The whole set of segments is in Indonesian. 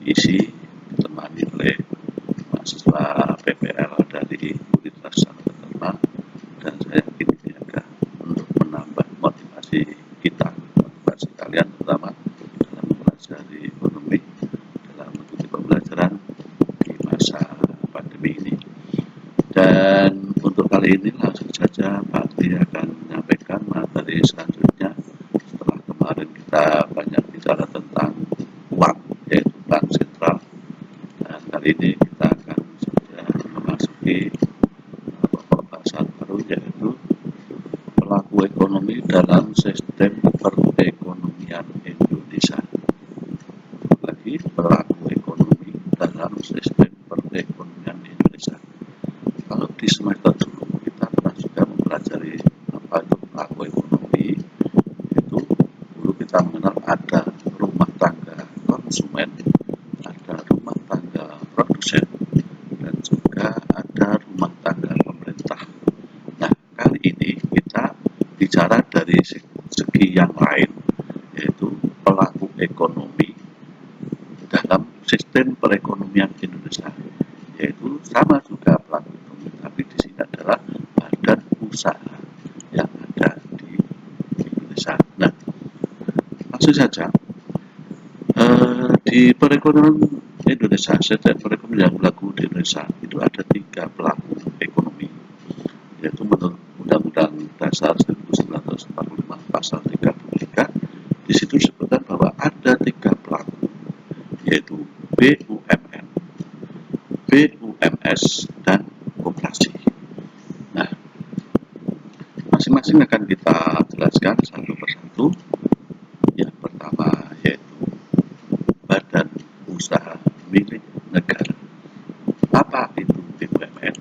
diisi ditemani oleh mahasiswa PPL dari Universitas Sanata Dharma, dan saya yakin ini akan untuk menambah motivasi kita, motivasi kalian terutama dalam mempelajari ekonomi, dalam mengikuti pembelajaran di masa pandemi ini. Dan untuk kali ini langsung saja Pak Tri akan menyampaikan materi selanjutnya setelah kemarin kita banyak bicara tentang uang, yaitu bank sentral. Dan kali ini kita akan saja memasuki pokok bahasan baru, yaitu pelaku ekonomi dalam sistem perekonomian Indonesia. Lagi pelaku ekonomi dalam sistem perekonomian Indonesia. Kalau di semester dulu kita pernah juga mempelajari apa itu pelaku ekonomi, itu dulu kita mengenal ada rumah tangga konsumen, ada rumah tangga produsen, dan juga ada rumah tangga pemerintah. Nah, kali ini kita bicara dari segi yang lain, yaitu pelaku ekonomi dalam sistem perekonomian Indonesia, yaitu sama juga pelaku ekonomi, tapi di sini adalah badan usaha yang ada di Indonesia. Nah, langsung saja di perekonomian Indonesia, sistem perekonomian yang berlaku di Indonesia itu ada 3 pelaku ekonomi, yaitu menurut Undang-Undang Dasar 1945 pasal 33, di situ disebutkan bahwa ada 3 pelaku, yaitu BUMN, BUMS, dan koperasi. Nah, masing-masing akan kita jelaskan satu persatu. Yang pertama yaitu badan usaha milik negara. Apa itu BUMN?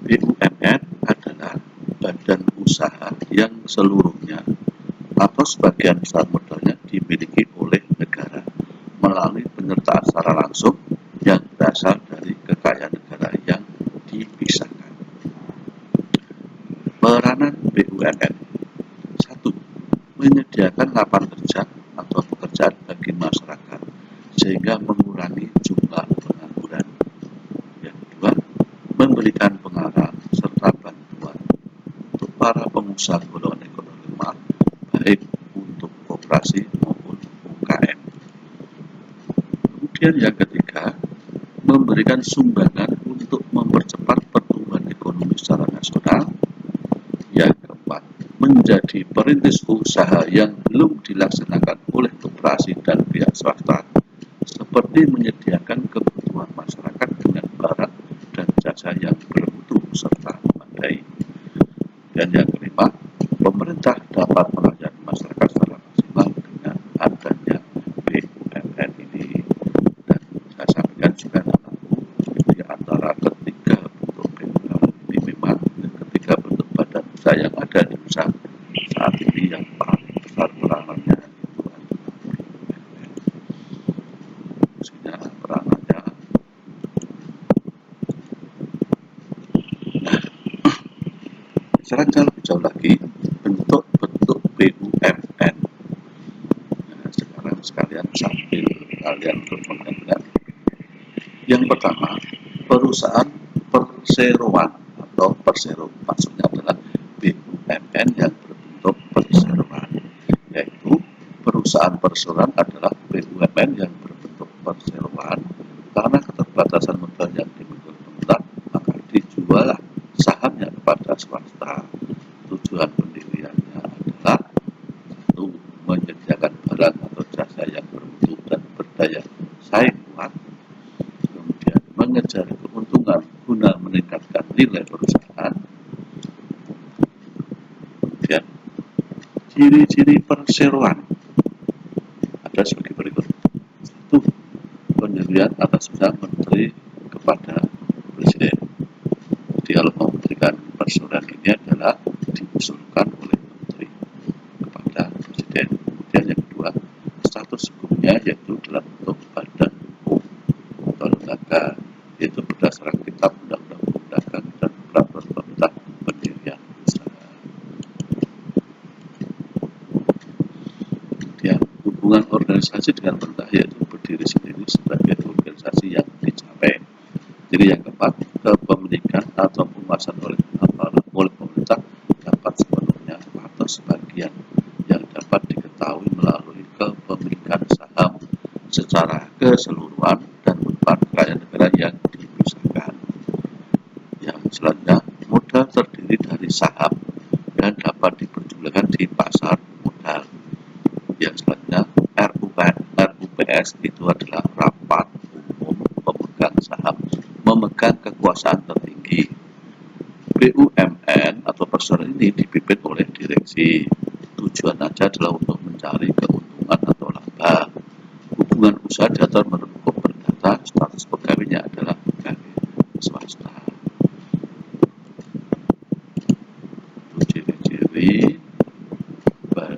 BUMN adalah badan usaha yang seluruhnya atau sebagian besar modalnya dimiliki oleh negara melalui penyertaan secara langsung yang berasal dari kekayaan negara yang dipisahkan. Peranan BUMN: 1. Menyediakan lapangan kerja atau pekerjaan bagi masyarakat sehingga mengurangi jumlah pengangguran. Yang kedua, memberikan pengarah serta bantuan untuk para pengusaha golongan ekonomi lemah, baik untuk koperasi maupun UKM. Kemudian yang ketiga, memberikan sumbangan untuk mempercepat pertumbuhan ekonomi secara nasional. Yang keempat, menjadi perintis usaha yang belum dilaksanakan oleh koperasi dan pihak swasta, seperti menyediakan kebutuhan masyarakat dengan barang dan jasa yang bermutu serta memadai. Dan yang kelima, pemerintah dapat melayani masyarakat secara maksimal dengan adanya BUMN ini. Dan saya sampaikan juga namaku, di antara ketiga bentuk BUMN ini memang ketiga bentuk badan usaha yang ada di Indonesia saat ini yang paling besar peranannya itu adalah BUMN. Maksudnya peranannya. Nah, sekarang lebih jauh lagi bentuk-bentuk BUMN. Nah, sekarang sekalian sambil kalian berpengen. Yang pertama, perusahaan perseroan atau persero, maksudnya adalah BUMN yang berbentuk perseroan, yaitu perusahaan perseroan adalah BUMN yang berbentuk perseroan karena keterbatasan modal yang dimiliki pemerintah, maka dijual sahamnya kepada swasta. Tujuan pendiriannya adalah 1. Menyediakan barang atau jasa yang bermutu dan berdaya saing kuat. Kemudian mengejar keuntungan guna meningkatkan nilai perusahaan. Kemudian ciri-ciri perseroan ada sebagai berikut. 1. Pendirian atas usaha menteri kepada presiden. Jadi kalau mau memberikan perseroan ini adalah diusulkan oleh menteri kepada presiden. Kemudian yang kedua, status hukumnya yaitu dalam bentuk badan hukum atau lembaga, yaitu berdasarkan kitab undang-undang perdagangan dan peraturan pemerintah pendirian usaha. Kemudian hubungan organisasi dengan pemerintah yaitu diri sendiri sebagai organisasi yang dicapai. Jadi yang keempat, kepemilikan atau penguasaan oleh pemerintah dapat sepenuhnya atau sebagian yang dapat diketahui melalui kepemilikan saham secara keseluruhan dan merupakan kekayaan negara yang dipisahkan. Yang selanjutnya, modal terdiri dari saham dan dapat diperjualbelikan di pasar modal. Yang selanjutnya, RUPS itu adalah rapat umum pemegang saham memegang kekuasaan tertinggi. BUMN atau perusahaan ini dipimpin oleh direksi. Tujuan aja adalah untuk mencari keuntungan atau laba. Hubungan usaha diatur menurut hukum perdata, status pegawainya adalah pegawai swasta. Ciri-ciri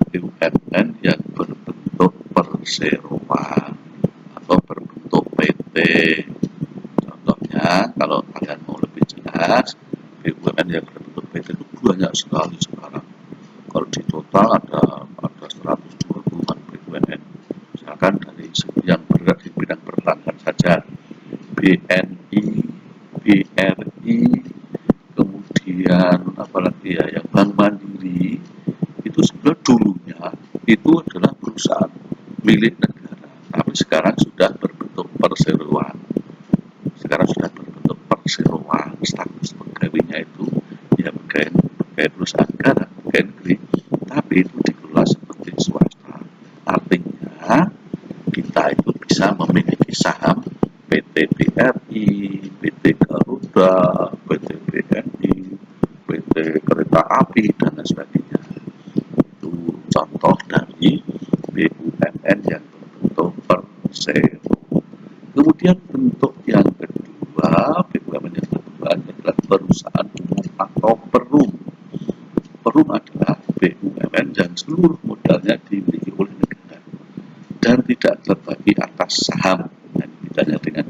BUMN yang berbentuk perseroan atau berbentuk PT. Contohnya, kalau kalian mau lebih jelas, BUMN yang berbentuk PT itu banyak sekali sekarang. Kalau di total ada 120-an BUMN. Misalkan dari yang bergerak di bidang perbankan saja, BNI, BRI, kemudian apalagi ya, yang Bank Mandiri, itu sebenarnya dulunya itu adalah perusahaan milik negara, tapi sekarang sudah berbentuk perseroan. Status pegawainya itu ya pegawai perusahaan negara, pegawai negeri, tapi itu dikelola seperti swasta. Artinya kita itu bisa memiliki saham PT BRI, PT Garuda, PT BNI, PT Kereta Api, dan lain sebagainya. Itu contoh dari BUMN yang berbentuk perseroan. Kemudian bentuk yang kedua, BUMN yang kedua adalah perusahaan umum atau perum. Perum adalah BUMN yang seluruh modalnya dimiliki oleh negara dan tidak terbagi atas saham. Dan bedanya dengan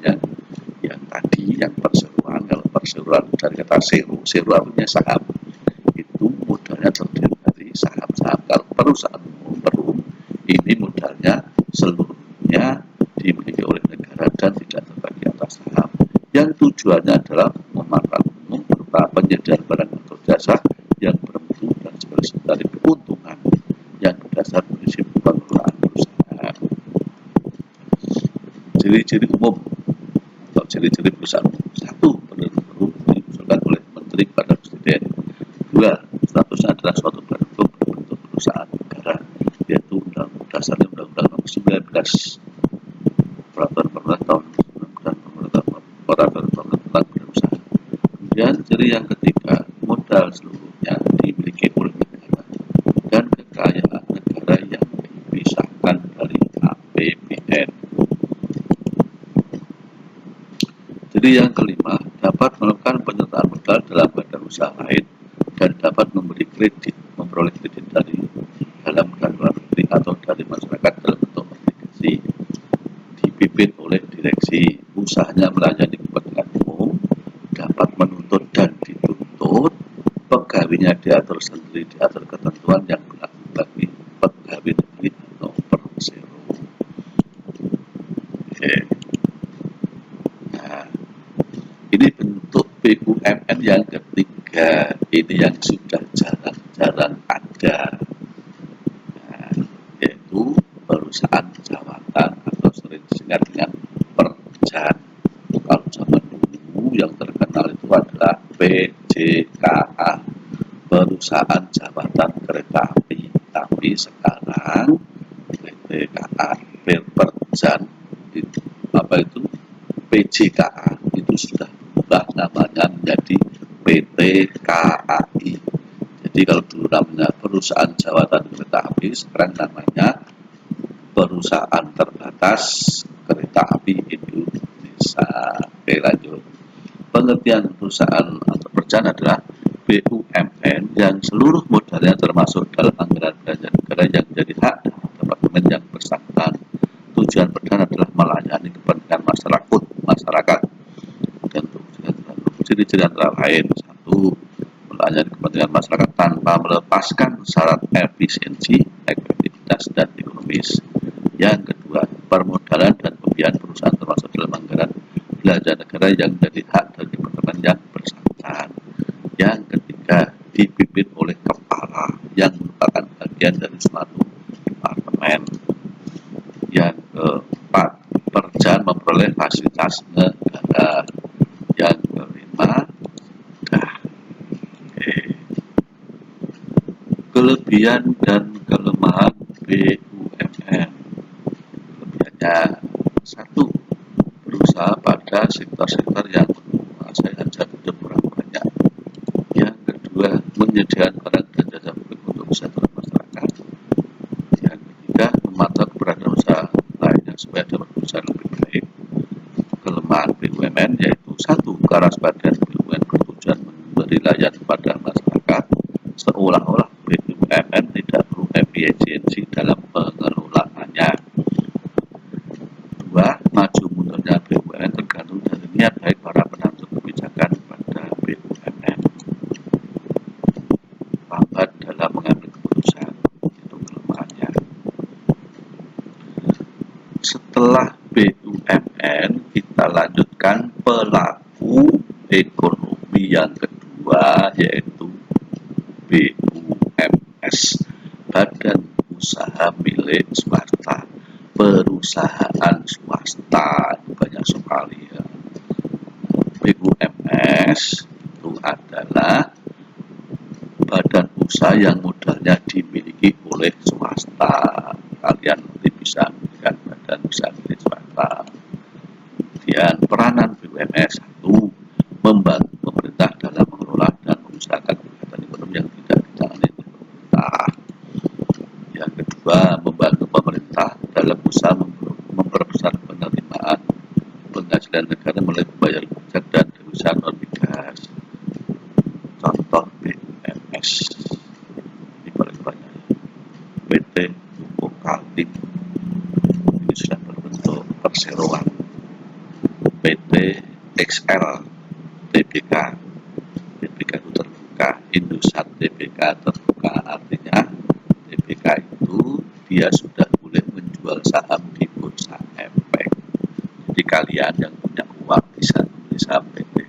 yang tadi, yang perseroan. Kalau perseroan dari kata seru artinya saham, itu modalnya terdiri dari saham-saham. Kalau perusahaan umum perum, ini modalnya seluruhnya dimiliki oleh negara dan tidak terbagi atas saham. Yang tujuannya adalah memanfaatkan umum berupa penyediaan barang atau jasa yang bermutu dan sebagai dari keuntungan yang berdasar prinsip pengelolaan perusahaan. Ciri-ciri umum atau ciri-ciri perusahaan umum: 1. Penerbit hukum diusulkan oleh Menteri kepada Presiden. 2. Statusnya adalah suatu badan hukum berbentuk perusahaan negara, yaitu Undang-Undang Dasarnya Undang-Undang Nomor 19 Peraturan Pemerintah tahun 19 Peraturan Pemerintah tentang Berusaha. Kemudian ciri yang ketiga, modal seluruhnya dimiliki oleh negara dan kekayaan negara yang dipisahkan dari APBN. Jadi yang kelima, dapat melakukan penyertaan modal dalam badan usaha lain dan dapat memperoleh kredit dari dalam dan luar negeri atau dari masyarakat dalam bentuk obligasi. Dipimpin oleh direksi. Usahanya melayani kepentingan umum, dapat menuntut dan dituntut. Pegawainya diatur sendiri, diatur ketentuan yang berlaku bagi pegawai negeri atau persero. Oke. Nah, ini bentuk BUMN yang ketiga. Ini yang sudah jarang-jarang ada, yaitu perusahaan jawatan atau sering disingkat dengan perjan. Kalau zaman dulu yang terkenal itu adalah PJKA, perusahaan jabatan kereta api. Tapi sekarang PJKA perjan itu PJKA itu sudah berubah namanya menjadi PT KAI. Jadi kalau dulu namanya perusahaan jawatan kereta api, sekarang namanya perusahaan terbatas kereta api Indonesia. Oke, lanjut. Pengertian perusahaan atau perjan adalah BUMN yang seluruh modalnya termasuk dalam anggaran belanja negara yang menjadi hak departemen yang bersangkutan. Tujuan perdana adalah melayani kepentingan masyarakat dan ciri-ciri antara lain: 1. Melayani kepentingan masyarakat tanpa melepaskan syarat efisiensi, efektivitas, dan ekonomis. Yang kedua, permodalan dan negara yang menjadi hak dari teman-teman yang bersangkutan. Yang ketiga, dipimpin oleh kepala yang merupakan bagian dari suatu departemen. Yang keempat, berjalan memperoleh fasilitas negara. Yang kelima, kelebihan dan kelemahan BUMN. Kelebihannya, satu, berusaha pada sektor-sektor yang menguasai hajat hidup orang banyak. Yang kedua, menyediakan barang dan jasa publik untuk kesejahteraan masyarakat. Yang ketiga, memantau keberadaan usaha lainnya supaya dapat berusaha lebih baik. Kelemahan BUMN yaitu satu, kewaspadaan BUMN bertujuan memberi layanan kepada masyarakat seolah-olah BUMN tidak perlu efisiensi dalam pengelolaannya. Dua, maju mundurnya BUMN tergantung dari niat baik para penentu kebijakan pada BUMN. Lambat dalam mengambil keputusan, itu kelemahannya. Setelah BUMN, kita lanjutkan pelaku ekonomi yang kedua, yaitu BUMS, Badan Usaha Milik Swasta, perusahaan swasta. Banyak sekali ya. BUMS itu adalah badan usaha yang modalnya dimiliki oleh swasta. Kalian nanti bisa melihat badan usaha milik swasta. Kemudian peranan BUMS, satu, membantu pemerintah dalam mengelola dan mengusahakan kegiatan ekonomi yang tidak ditangani oleh pemerintah. Yang kedua, membantu pemerintah dalam usaha memperbesar penerimaan penghasilan negara melalui pembayaran pajak dan devisa non migas. Contoh BUMS ini paling banyak. PT Pupuk Kaltim ini sudah berbentuk perseroan. PT XL TBK, TBK itu terbuka, Indosat TBK terbuka, artinya TBK itu dia sudah boleh menjual saham di bursa efek. Jadi kalian yang punya uang bisa membeli saham PT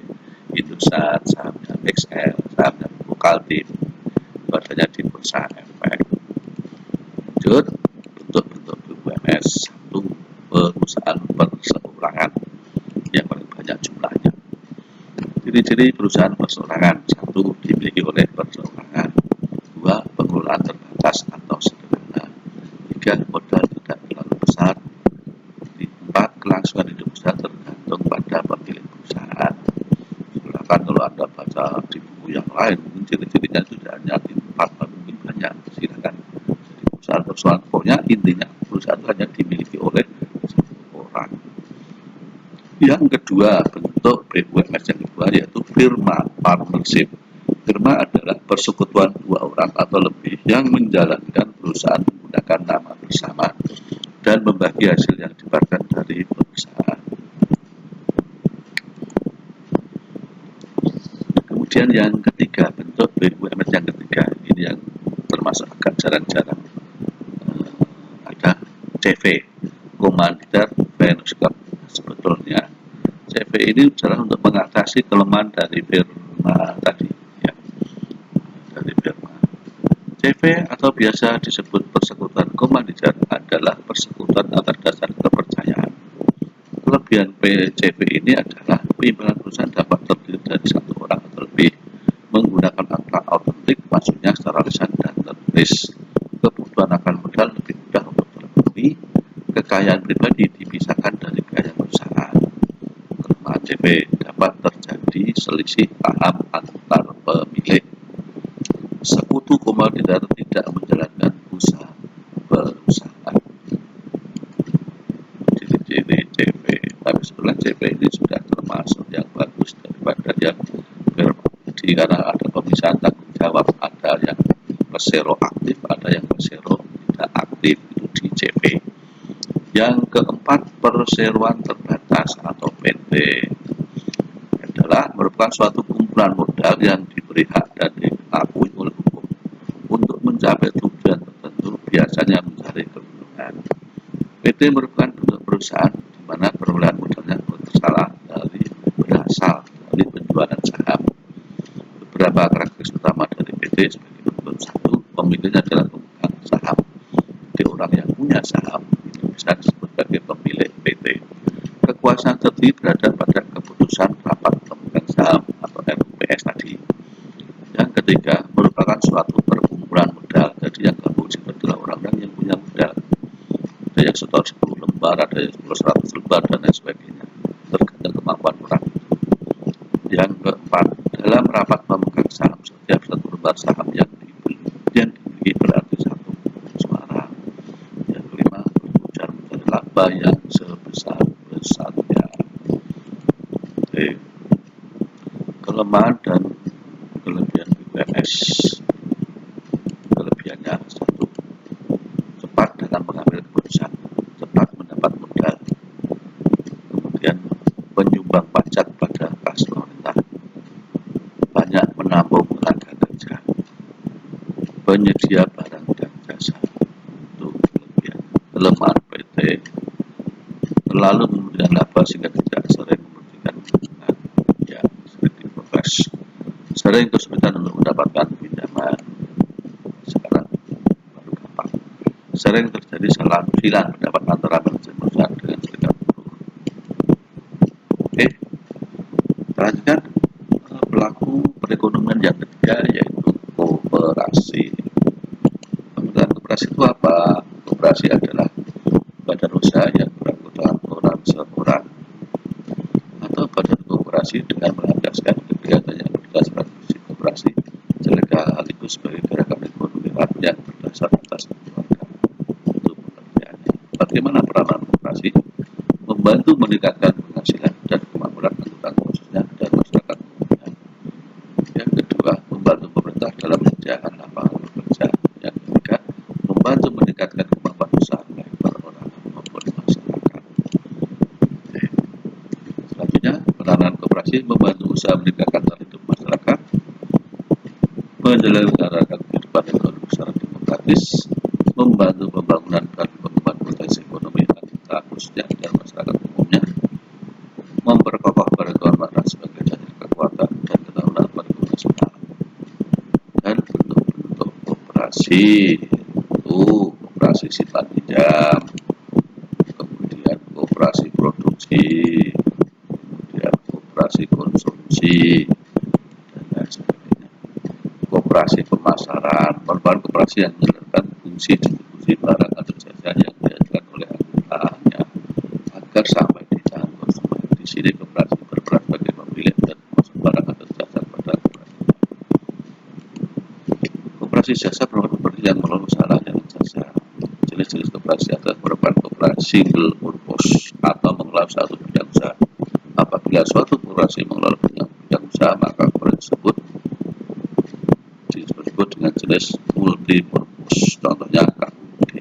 Indosat, sahamnya XL, sahamnya Pupuk Kaltim, adanya di bursa efek. Lanjut, bentuk-bentuk BUMS, satu, perusahaan perseorangan yang paling banyak jumlahnya. Ciri-ciri perusahaan perseorangan, satu, dimiliki oleh perseorangan. Dua, pengelolaan terbatas atau sederhana. Tiga, modal tidak terlalu besar. Empat, kelangsungan hidup usaha tergantung pada pemilik perusahaan. Silakan kalau Anda baca di buku yang lain, mungkin ciri-cirinya sudah hanya di empat, mungkin banyak. Silakan. Jadi perusahaan pokoknya intinya perusahaan hanya dimiliki oleh satu orang. Yang kedua, bentuk BUMS yang kedua yaitu firma partnership. Firma adalah persekutuan dua orang atau lebih yang menjalankan perusahaan menggunakan nama bersama dan membagi hasil yang didapatkan dari perusahaan. Kemudian yang ketiga, bentuk BUMS yang ketiga, ini yang termasuk agak jarang-jarang ada CV, Commander Venture. Sebetulnya CV ini adalah untuk mengatasi kelemahan dari firma tadi ya, dari firma. CV atau biasa disebut persekutuan komanditar adalah persekutuan atas dasar kepercayaan. Kelebihan PCV ini adalah pimpinan perusahaan dapat terdiri dari satu orang atau lebih, menggunakan akta autentik, maksudnya secara lisan dan tertulis. Kebutuhan akan modal lebih mudah untuk terpenuhi. Kekayaan pribadi dipisahkan dari kekayaan perusahaan. Kelemahan CV dapat terjadi selisih paham antar pemilik. Sekutu komanditar tidak menjalankan usaha perusahaan. Ciri-ciri CV, tapi sebenarnya CV ini sudah termasuk yang bagus daripada yang berbudi, karena ada pemisahan tanggung jawab, ada yang persero aktif, ada yang persero tidak aktif, itu di CV. Yang keempat, perseroan terbatas atau PT adalah merupakan suatu kumpulan modal yang diberi hak dan diakui oleh hukum untuk mencapai tujuan tertentu, biasanya mencari keuntungan. PT merupakan bentuk perusahaan di mana perolehan modalnya berasal dari bisa disebut sebagai pemilik PT. Kekuasaan tertinggi berada pada keputusan rapat pemegang saham atau RUPS tadi. Yang ketiga, merupakan suatu perkumpulan modal. Jadi yang gabung itu adalah orang-orang yang punya modal. Ada yang setor 10 lembar, ada yang 100 lembar, dan lain sebagainya. Tergantung kemampuan orang. Yang keempat, dalam rapat pemegang saham, setiap satu lembar saham yang dimiliki berarti satu suara. Yang kelima, berujar mencari laba yang sebesar-besarnya. Kelemahan dan kelebihan BUMS. Kelebihannya satu, cepat dalam mengambil keputusan, cepat mendapat modal, kemudian penyumbang pajak pada kas pemerintah, banyak menampung tenaga kerja, penyedia barang dan jasa. Itu kelebihan. Kelemahan PT, terlalu memberikan laba sehingga tidak sering memberikan keuntungan, ya seperti progres, sering kesulitan untuk mendapatkan pinjaman, sekarang baru gampang, sering terjadi salah silang pendapat antara manajemen perusahaan dengan serikat buruh. Oke, selanjutnya pelaku perekonomian yang ketiga yaitu koperasi. Kemudian koperasi itu apa? Koperasi adalah badan usaha yang beranggotakan orang seorang atau badan koperasi dengan mengagaskan kegiatan yang berdasarkan prinsip koperasi sekaligus sebagai gerakan ekonomi rakyat yang berdasar atas keluarga. Itu pengertiannya. Bagaimana peranan koperasi? Membantu meningkatkan penghasilan dan kemakmuran anggota khususnya dan masyarakat umumnya. Yang kedua, membantu pemerintah dalam menyediakan lapangan kerja. Yang ketiga, membantu meningkatkan kemampuan usaha baik perorangan maupun masyarakat. Selanjutnya, peranan koperasi membantu usaha meningkatkan taraf hidup masyarakat, menyelenggarakan kehidupan ekonomi secara demokratis, membantu pembangunan dan pengembangan potensi ekonomi anggota khususnya dan masyarakat umumnya, memperkokoh perekonomian sebagai dasar kekuatan dan ketahanan perekonomian nasional. Dan bentuk-bentuk koperasi itu koperasi simpan pinjam, kemudian koperasi produksi, kemudian koperasi konsumsi, dan lain sebagainya. Koperasi pemasaran, merupakan koperasi yang menjalankan fungsi distribusi barang atau jasa yang dihasilkan oleh anggotanya agar sampai di tangan konsumen. Di sini koperasi berperan sebagai pemilik dan pemasok barang atau jasa pada koperasi. Koperasi jasa merupakan koperasi yang mengelola usaha layanan jasa. Jenis-jenis koperasi adalah merupakan koperasi single purpose atau mengelola satu bidang usaha. Apabila suatu koperasi mengelola bidang usaha, maka koperasi tersebut disebut dengan jenis multi purpose. Contohnya KUD.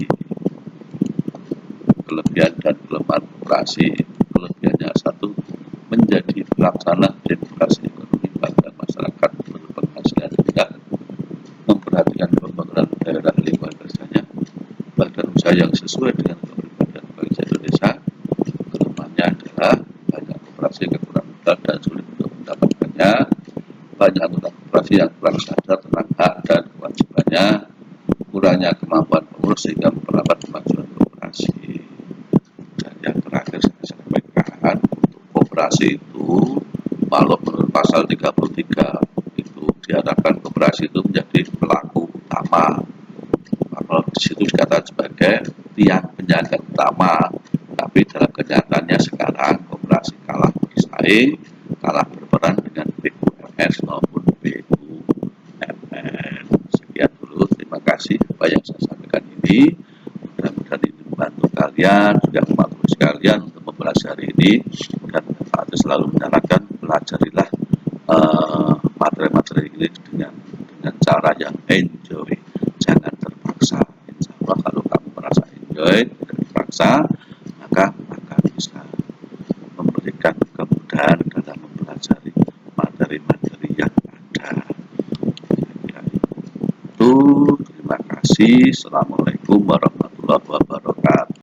Kelebihan dan kelemahan koperasi. Kelebihannya satu, menjadi pelaksana demokrasi ekonomi bagi masyarakat berpenghasilan rendah, memperhatikan pembangunan daerah lingkungan kerjanya, badan usaha yang sesuai dengan kepribadian bangsa Indonesia. Kelemahannya adalah banyak koperasi kekurangan modal dan sulit untuk mendapatkannya, banyak anggota koperasi yang kurang sadar tentang hak dan kewajibannya, kurangnya kemampuan pengurus sehingga memperlambat kemajuan koperasi. Dan yang terakhir saya sampaikan, untuk koperasi itu kalau menurut pasal 33 itu diharapkan koperasi itu menjadi pelaku utama. Kalau di situ dikatakan sebagai tiang penyangga utama, tapi dalam kenyataannya sekarang koperasi kalah bersaing, kalah berperan dengan BUMS maupun BUMN. Sekian dulu, terima kasih apa yang saya sampaikan ini. Mudah-mudahan ini membantu kalian, juga membantu sekalian untuk mempelajari ini. Dan Pak selalu menyarankan pelajarilah materi-materi ini dengan cara yang enjoy, jangan terpaksa. Insya Allah kalau kamu merasa enjoy, tidak terpaksa, maka akan bisa memberikan kemudahan dalam mempelajari materi-materi yang ada. Itu terima kasih. Assalamualaikum warahmatullahi wabarakatuh.